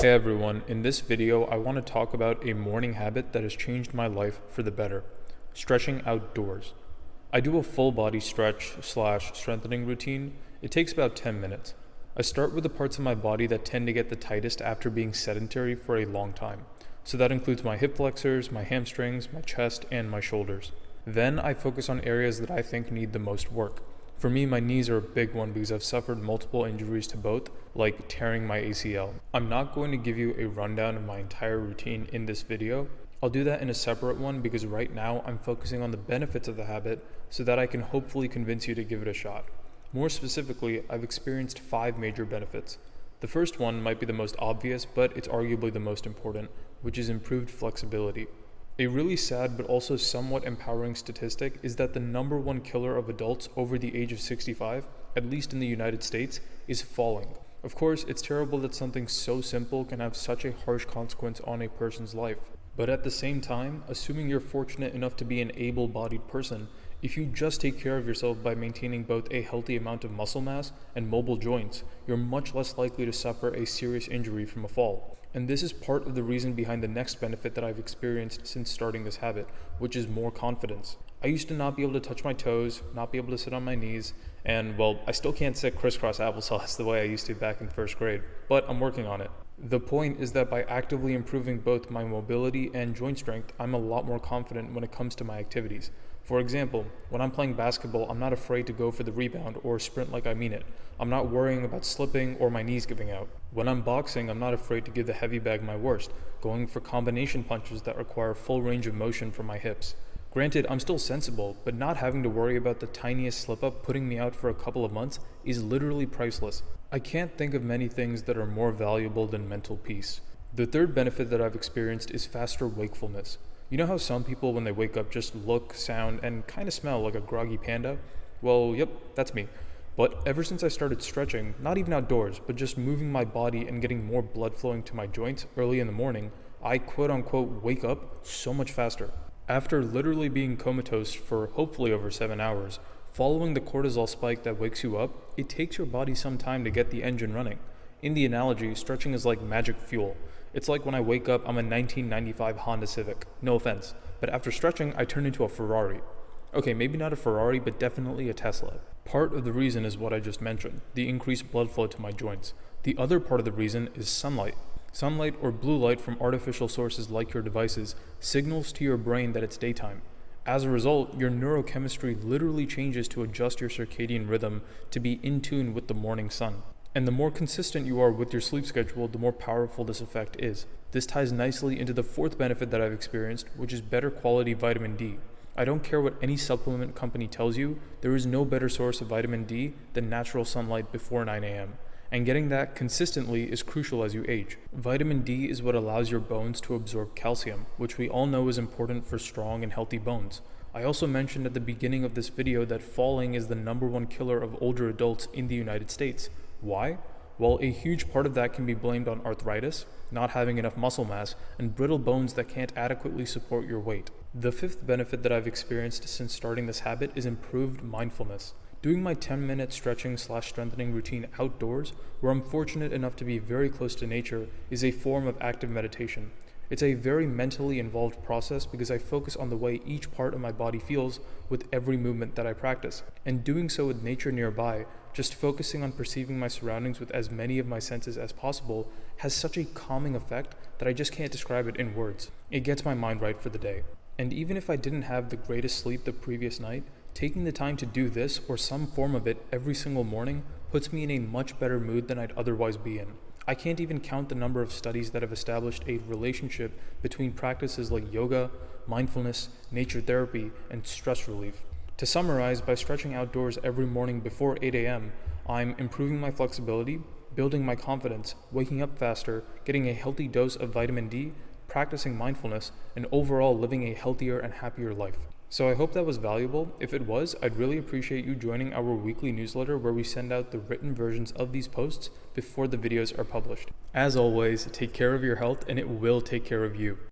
Hey everyone, in this video I want to talk about a morning habit that has changed my life for the better, stretching outdoors. I do a full body stretch / strengthening routine. It takes about 10 minutes. I start with the parts of my body that tend to get the tightest after being sedentary for a long time. So that includes my hip flexors, my hamstrings, my chest, and my shoulders. Then I focus on areas that I think need the most work. For me, my knees are a big one because I've suffered multiple injuries to both, like tearing my ACL. I'm not going to give you a rundown of my entire routine in this video. I'll do that in a separate one because right now I'm focusing on the benefits of the habit so that I can hopefully convince you to give it a shot. More specifically, I've experienced 5 major benefits. The first one might be the most obvious, but it's arguably the most important, which is improved flexibility. A really sad but also somewhat empowering statistic is that the #1 killer of adults over the age of 65, at least in the United States, is falling. Of course, it's terrible that something so simple can have such a harsh consequence on a person's life. But at the same time, assuming you're fortunate enough to be an able-bodied person, if you just take care of yourself by maintaining both a healthy amount of muscle mass and mobile joints, you're much less likely to suffer a serious injury from a fall. And this is part of the reason behind the next benefit that I've experienced since starting this habit, which is more confidence. I used to not be able to touch my toes, not be able to sit on my knees, and well, I still can't sit crisscross applesauce the way I used to back in 1st grade, but I'm working on it. The point is that by actively improving both my mobility and joint strength, I'm a lot more confident when it comes to my activities. For example, when I'm playing basketball, I'm not afraid to go for the rebound or sprint like I mean it. I'm not worrying about slipping or my knees giving out. When I'm boxing, I'm not afraid to give the heavy bag my worst, going for combination punches that require full range of motion from my hips. Granted, I'm still sensible, but not having to worry about the tiniest slip-up putting me out for a couple of months is literally priceless. I can't think of many things that are more valuable than mental peace. The third benefit that I've experienced is faster wakefulness. You know how some people when they wake up just look, sound, and kind of smell like a groggy panda? Well, yep, that's me. But ever since I started stretching, not even outdoors, but just moving my body and getting more blood flowing to my joints early in the morning, I quote-unquote wake up so much faster. After literally being comatose for hopefully over 7 hours, following the cortisol spike that wakes you up, it takes your body some time to get the engine running. In the analogy, stretching is like magic fuel. It's like when I wake up, I'm a 1995 Honda Civic. No offense. But after stretching, I turn into a Ferrari. Okay, maybe not a Ferrari, but definitely a Tesla. Part of the reason is what I just mentioned, the increased blood flow to my joints. The other part of the reason is sunlight. Sunlight or blue light from artificial sources like your devices signals to your brain that it's daytime. As a result, your neurochemistry literally changes to adjust your circadian rhythm to be in tune with the morning sun. And the more consistent you are with your sleep schedule, the more powerful this effect is. This ties nicely into the 4th benefit that I've experienced, which is better quality vitamin D. I don't care what any supplement company tells you, there is no better source of vitamin D than natural sunlight before 9 a.m. And getting that consistently is crucial as you age. Vitamin D is what allows your bones to absorb calcium, which we all know is important for strong and healthy bones. I also mentioned at the beginning of this video that falling is the #1 killer of older adults in the United States. Why? Well, a huge part of that can be blamed on arthritis, not having enough muscle mass, and brittle bones that can't adequately support your weight. The 5th benefit that I've experienced since starting this habit is improved mindfulness. Doing my 10-minute stretching / strengthening routine outdoors, where I'm fortunate enough to be very close to nature, is a form of active meditation. It's a very mentally involved process because I focus on the way each part of my body feels with every movement that I practice. And doing so with nature nearby, just focusing on perceiving my surroundings with as many of my senses as possible, has such a calming effect that I just can't describe it in words. It gets my mind right for the day. And even if I didn't have the greatest sleep the previous night, taking the time to do this or some form of it every single morning puts me in a much better mood than I'd otherwise be in. I can't even count the number of studies that have established a relationship between practices like yoga, mindfulness, nature therapy, and stress relief. To summarize, by stretching outdoors every morning before 8 a.m., I'm improving my flexibility, building my confidence, waking up faster, getting a healthy dose of vitamin D, practicing mindfulness, and overall living a healthier and happier life. So I hope that was valuable. If it was, I'd really appreciate you joining our weekly newsletter where we send out the written versions of these posts before the videos are published. As always, take care of your health and it will take care of you.